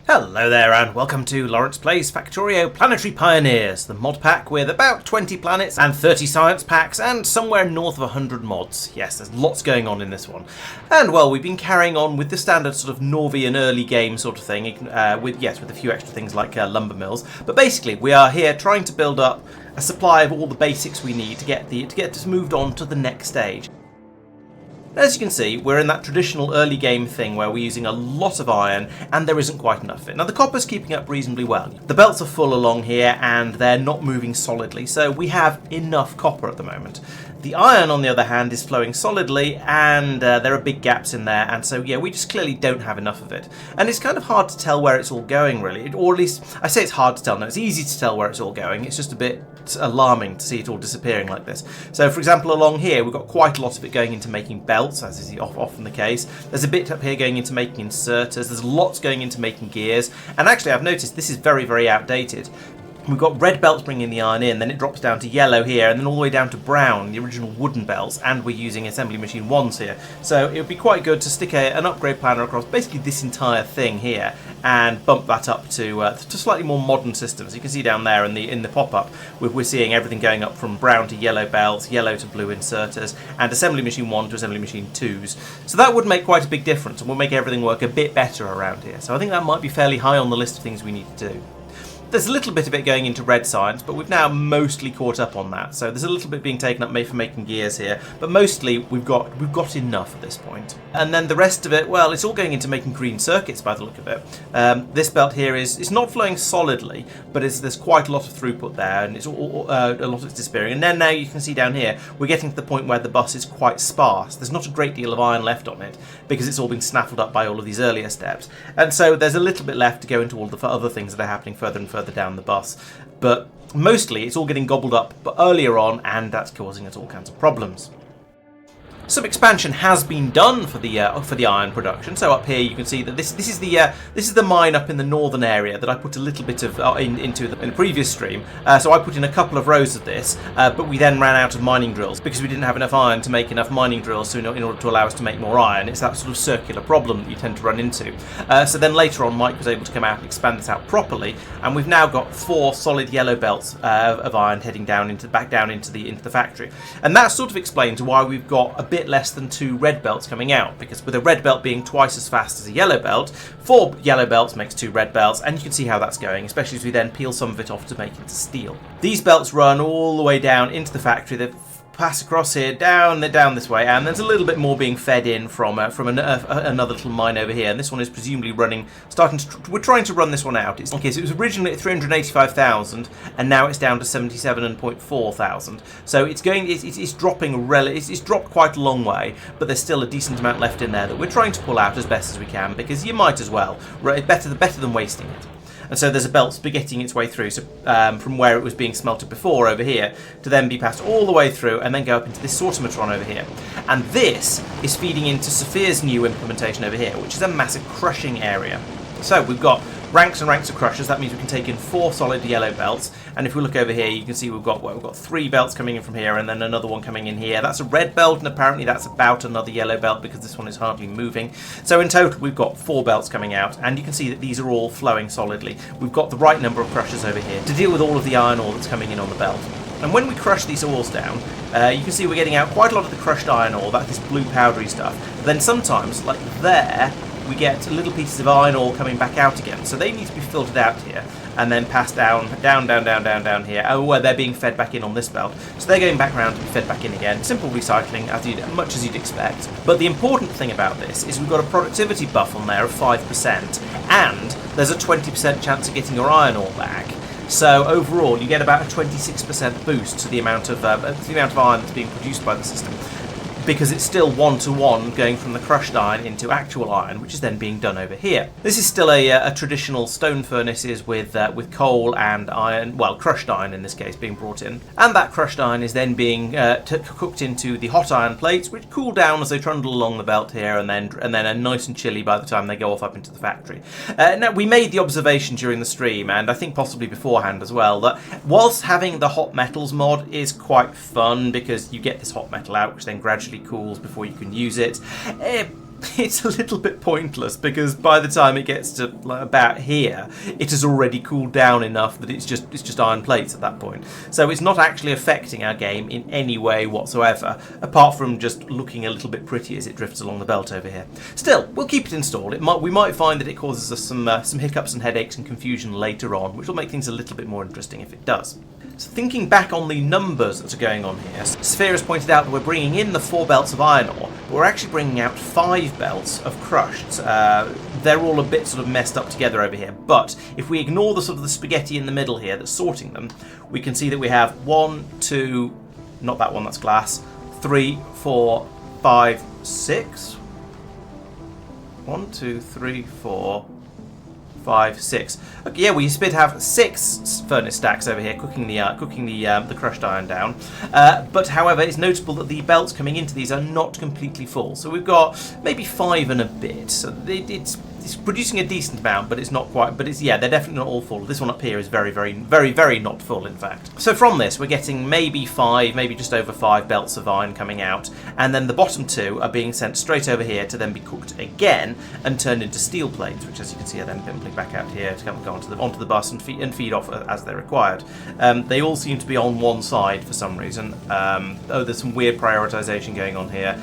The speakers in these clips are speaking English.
Hello there and welcome to Laurence Plays Factorio Planetary Pioneers, the mod pack with about 20 planets and 30 science packs and somewhere north of 100 mods. Yes, there's lots going on in this one. And well, we've been carrying on with the standard sort of Norvian early game sort of thing, with a few extra things like lumber mills. But basically, we are here trying to build up a supply of all the basics we need to get this moved on to the next stage. As you can see, we're in that traditional early game thing where we're using a lot of iron and there isn't quite enough of it. Now the copper's keeping up reasonably well. The belts are full along here and they're not moving solidly, so we have enough copper at the moment. The iron, on the other hand, is flowing solidly and there are big gaps in there, and so yeah, we just clearly don't have enough of it. And it's kind of hard to tell where it's all going really, or at least, I say it's hard to tell, no, it's easy to tell where it's all going, it's just a bit alarming to see it all disappearing like this. So for example, along here we've got quite a lot of it going into making belts, as is often the case. There's a bit up here going into making inserters, there's lots going into making gears, and actually I've noticed this is very, very outdated. We've got red belts bringing the iron in, then it drops down to yellow here, and then all the way down to brown, the original wooden belts, and we're using assembly machine 1s here. So it would be quite good to stick an upgrade planner across basically this entire thing here, and bump that up to slightly more modern systems. You can see down there in the pop-up, we're seeing everything going up from brown to yellow belts, yellow to blue inserters, and assembly machine 1 to assembly machine 2s. So that would make quite a big difference, and will make everything work a bit better around here. So I think that might be fairly high on the list of things we need to do. There's a little bit of it going into red science, but we've now mostly caught up on that. So there's a little bit being taken up for making gears here, but mostly we've got enough at this point. And then the rest of it, well, it's all going into making green circuits by the look of it. This belt here is not flowing solidly, but there's quite a lot of throughput there, and it's a lot of it's disappearing. And then now you can see down here, we're getting to the point where the bus is quite sparse. There's not a great deal of iron left on it because it's all been snaffled up by all of these earlier steps. And so there's a little bit left to go into all the other things that are happening further and further down the bus, but mostly it's all getting gobbled up earlier on, and that's causing us all kinds of problems. Some expansion has been done for the iron production. So up here you can see that this is the mine up in the northern area that I put a little bit of into in the previous stream. So I put in a couple of rows of this, but we then ran out of mining drills because we didn't have enough iron to make enough mining drills. So in order to allow us to make more iron, it's that sort of circular problem that you tend to run into. So then later on, Mike was able to come out and expand this out properly, and we've now got 4 solid yellow belts of iron heading back down into the factory, and that sort of explains why we've got a bit less than 2 red belts coming out, because with a red belt being twice as fast as a yellow belt, 4 yellow belts makes 2 red belts, and you can see how that's going, especially as we then peel some of it off to make it into steel. These belts run all the way down into the factory. They pass across here, down this way, and there's a little bit more being fed in from another little mine over here, and this one is presumably running, we're trying to run this one out. Okay, so it was originally at 385,000, and now it's down to 77,400. So it's dropping it's dropped quite a long way, but there's still a decent amount left in there that we're trying to pull out as best as we can, because you might as well, right? Better than wasting it. And so there's a belt spaghettiing its way through, so from where it was being smelted before over here, to then be passed all the way through and then go up into this sortimatron over here. And this is feeding into Safir's new implementation over here, which is a massive crushing area. So we've got ranks and ranks of crushers. That means we can take in 4 solid yellow belts, and if we look over here you can see we've got 3 belts coming in from here, and then another one coming in here. That's a red belt, and apparently that's about another yellow belt because this one is hardly moving. So in total we've got 4 belts coming out, and you can see that these are all flowing solidly. We've got the right number of crushers over here to deal with all of the iron ore that's coming in on the belt. And when we crush these ores down, you can see we're getting out quite a lot of the crushed iron ore, that this blue powdery stuff. Then sometimes, like there, we get little pieces of iron ore coming back out again. So they need to be filtered out here and then passed down here, where they're being fed back in on this belt. So they're going back around to be fed back in again. Simple recycling, much as you'd expect. But the important thing about this is we've got a productivity buff on there of 5%, and there's a 20% chance of getting your iron ore back. So overall, you get about a 26% boost to the amount of iron that's being produced by the system, because it's still 1-to-1 going from the crushed iron into actual iron, which is then being done over here. This is still a traditional stone furnaces with coal and iron, well, crushed iron in this case, being brought in, and that crushed iron is then being cooked into the hot iron plates, which cool down as they trundle along the belt here, and then are nice and chilly by the time they go off up into the factory. Now, we made the observation during the stream, and I think possibly beforehand as well, that whilst having the hot metals mod is quite fun because you get this hot metal out, which then gradually cools before you can use it, it's a little bit pointless, because by the time it gets to like about here, it has already cooled down enough that it's just iron plates at that point. So it's not actually affecting our game in any way whatsoever, apart from just looking a little bit pretty as it drifts along the belt over here. Still, we'll keep it installed. We might find that it causes us some hiccups and headaches and confusion later on, which will make things a little bit more interesting if it does. So thinking back on the numbers that are going on here, Safir has pointed out that we're bringing in the 4 belts of iron ore, but we're actually bringing out 5 belts of crushed. They're all a bit sort of messed up together over here, but if we ignore the sort of the spaghetti in the middle here that's sorting them, we can see that we have 1, 2, not that one, that's glass, 3, 4, 5, 6. 1, 2, 3, 4, 5, 6. Okay, yeah, we appear to have 6 furnace stacks over here cooking the crushed iron down. But however, it's notable that the belts coming into these are not completely full. So we've got maybe 5 and a bit. So it's producing a decent amount, but it's not quite. But they're definitely not all full. This one up here is very, very, very, very not full, in fact. So from this, we're getting maybe 5, maybe just over 5 belts of iron coming out, and then the bottom 2 are being sent straight over here to then be cooked again and turned into steel plates, which, as you can see, are then pimpling back out here to go onto the bus and feed off as they're required. They all seem to be on one side for some reason. There's some weird prioritization going on here.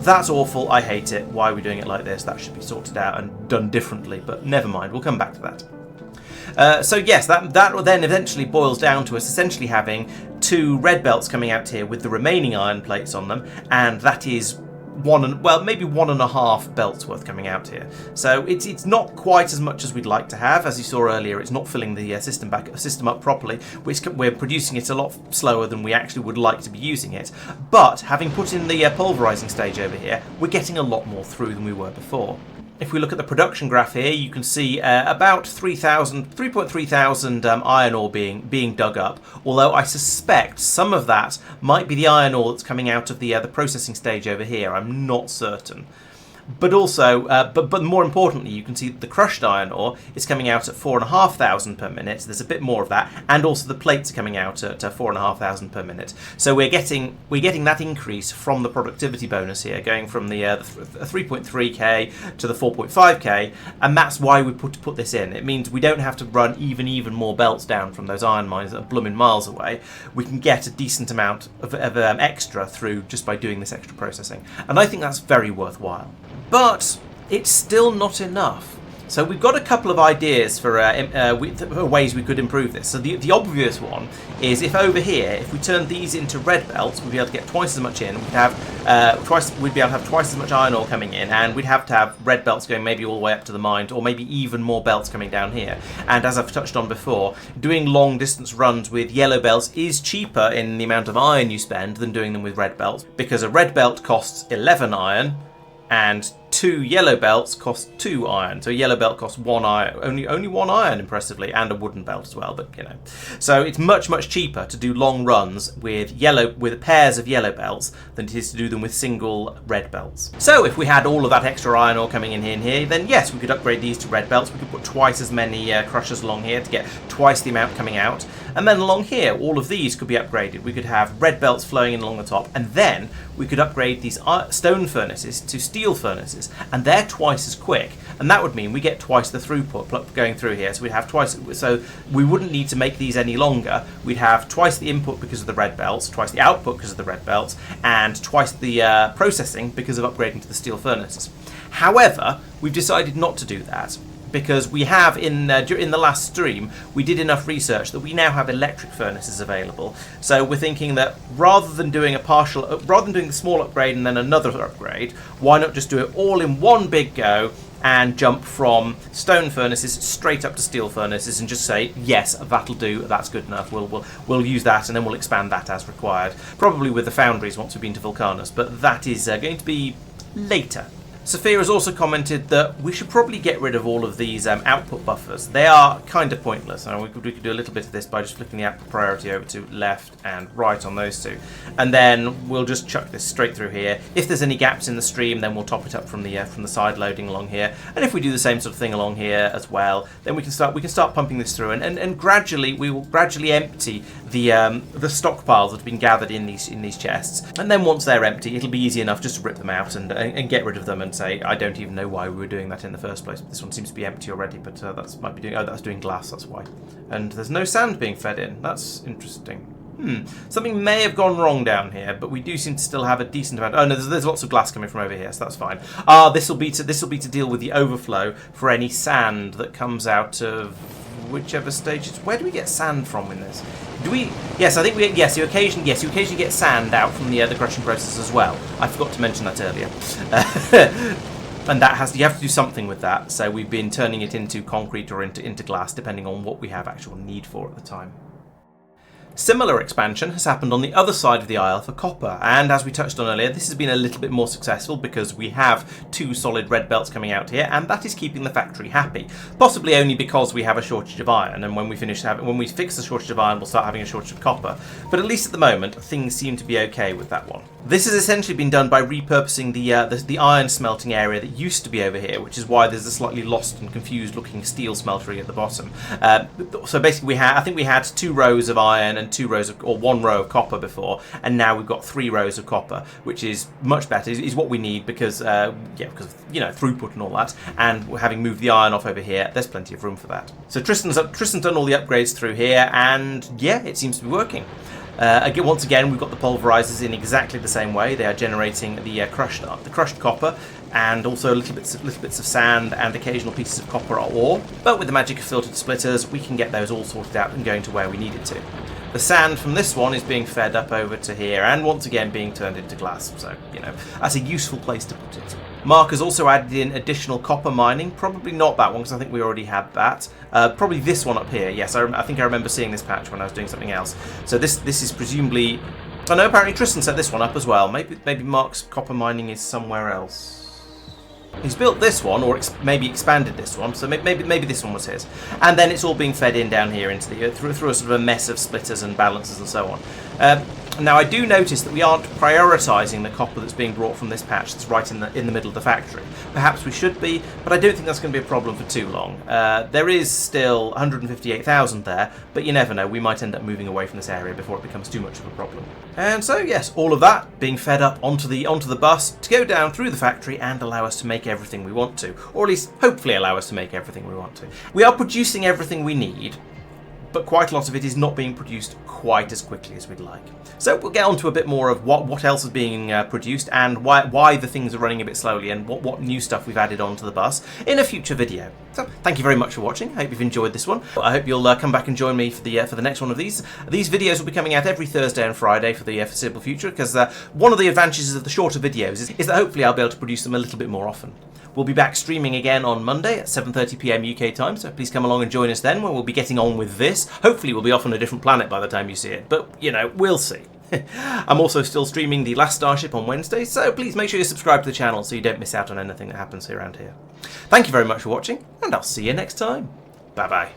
That's awful. I hate it. Why are we doing it like this? That should be sorted out and done differently, but never mind, we'll come back to that. So yes, that then eventually boils down to us essentially having 2 red belts coming out here with the remaining iron plates on them, and that is maybe 1.5 belts worth coming out here. So it's not quite as much as we'd like to have. As you saw earlier, it's not filling the system up properly, which we're producing it a lot slower than we actually would like to be using it. But having put in the pulverizing stage over here, we're getting a lot more through than we were before. If we look at the production graph here, you can see about 3.3 thousand iron ore being dug up, although I suspect some of that might be the iron ore that's coming out of the processing stage over here. I'm not certain. But also, but more importantly, you can see that the crushed iron ore is coming out at 4,500 per minute. There's a bit more of that, and also the plates are coming out at 4,500 per minute. So we're getting that increase from the productivity bonus here, going from the 3.3k to the 4.5k, and that's why we put this in. It means we don't have to run even more belts down from those iron mines that are blooming miles away. We can get a decent amount of extra through just by doing this extra processing, and I think that's very worthwhile. But it's still not enough. So we've got a couple of ideas for ways we could improve this. So the obvious one is if over here, if we turn these into red belts, we'd be able to get twice as much in. We'd be able to have twice as much iron ore coming in, and we'd have to have red belts going maybe all the way up to the mine, or maybe even more belts coming down here. And as I've touched on before, doing long distance runs with yellow belts is cheaper in the amount of iron you spend than doing them with red belts, because a red belt costs 11 iron, and 2 yellow belts cost 2 iron. So a yellow belt costs 1 iron, only 1 iron, impressively, and a wooden belt as well. But so it's much cheaper to do long runs with pairs of yellow belts than it is to do them with single red belts. So if we had all of that extra iron ore coming in here, then yes, we could upgrade these to red belts. We could put twice as many crushers along here to get twice the amount coming out. And then along here, all of these could be upgraded. We could have red belts flowing in along the top, and then we could upgrade these stone furnaces to steel furnaces, and they're twice as quick. And that would mean we get twice the throughput going through here. So we'd have twice. So we wouldn't need to make these any longer. We'd have twice the input because of the red belts, twice the output because of the red belts, and twice the processing because of upgrading to the steel furnaces. However, we've decided not to do that, because we have in the last stream we did enough research that we now have electric furnaces available. So we're thinking that rather than doing the small upgrade and then another upgrade, why not just do it all in one big go and jump from stone furnaces straight up to steel furnaces and just say, yes, that'll do, that's good enough, we'll use that, and then we'll expand that as required, probably with the foundries once we've been to Vulcanus, but that is going to be later. Safir has also commented that we should probably get rid of all of these output buffers. They are kind of pointless. And we could do a little bit of this by just flicking the output priority over to left and right on those two. And then we'll just chuck this straight through here. If there's any gaps in the stream, then we'll top it up from the side loading along here. And if we do the same sort of thing along here as well, then we can start pumping this through, and gradually we will gradually empty the stockpiles that have been gathered in these chests. And then once they're empty, it'll be easy enough just to rip them out and get rid of them and say I don't even know why we were doing that in the first place. This one seems to be empty already, but that's might be doing. Oh, that's doing glass. That's why. And there's no sand being fed in. That's interesting. Something may have gone wrong down here, but we do seem to still have a decent amount. Oh no, there's lots of glass coming from over here, so that's fine. This will be to deal with the overflow for any sand that comes out of whichever stage. Where do we get sand from in this? Do we? Yes, I think we. Yes, you occasionally get sand out from the crushing process as well. I forgot to mention that earlier. And you have to do something with that. So we've been turning it into concrete or into glass, depending on what we have actual need for at the time. Similar expansion has happened on the other side of the aisle for copper, and as we touched on earlier, this has been a little bit more successful because we have 2 solid red belts coming out here, and that is keeping the factory happy. Possibly only because we have a shortage of iron, and when we fix the shortage of iron, we'll start having a shortage of copper. But at least at the moment, things seem to be okay with that one. This has essentially been done by repurposing the iron smelting area that used to be over here, which is why there's a slightly lost and confused looking steel smeltery at the bottom. So basically, I think we had 2 rows of iron and 2 rows of, or 1 row of copper before, and now we've got 3 rows of copper, which is much better. Is what we need because because of, throughput and all that. And having moved the iron off over here, there's plenty of room for that. So Tristan's done all the upgrades through here, and yeah, it seems to be working. Once again, we've got the pulverizers in exactly the same way. They are generating the crushed copper, and also little bits of sand and occasional pieces of copper or ore. But with the magic of filtered splitters, we can get those all sorted out and going to where we need it to. The sand from this one is being fed up over to here, and once again being turned into glass. So that's a useful place to put it. Mark has also added in additional copper mining. Probably not that one, because I think we already had that. Probably this one up here. Yes, I think I remember seeing this patch when I was doing something else. So this is presumably... Oh no, apparently Tristan set this one up as well. Maybe Mark's copper mining is somewhere else. He's built this one, or maybe expanded this one, so maybe this one was his. And then it's all being fed in down here into the through a sort of a mess of splitters and balancers and so on. Now I do notice that we aren't prioritising the copper that's being brought from this patch that's right in the middle of the factory. Perhaps we should be, but I don't think that's going to be a problem for too long. There is still 158,000 there, but you never know, we might end up moving away from this area before it becomes too much of a problem. And so yes, all of that being fed up onto the bus to go down through the factory and allow us to make everything we want to, or at least hopefully allow us to make everything we want to. We are producing everything we need, but quite a lot of it is not being produced quite as quickly as we'd like. So we'll get on to a bit more of what else is being produced and why the things are running a bit slowly and what new stuff we've added onto the bus in a future video. So thank you very much for watching. I hope you've enjoyed this one. I hope you'll come back and join me for the next one of these. These videos will be coming out every Thursday and Friday for the foreseeable future, because one of the advantages of the shorter videos is that hopefully I'll be able to produce them a little bit more often. We'll be back streaming again on Monday at 7:30 PM UK time, so please come along and join us then, where we'll be getting on with this. Hopefully we'll be off on a different planet by the time you see it, but we'll see. I'm also still streaming The Last Starship on Wednesday, so please make sure you subscribe to the channel so you don't miss out on anything that happens around here. Thank you very much for watching, and I'll see you next time. Bye bye.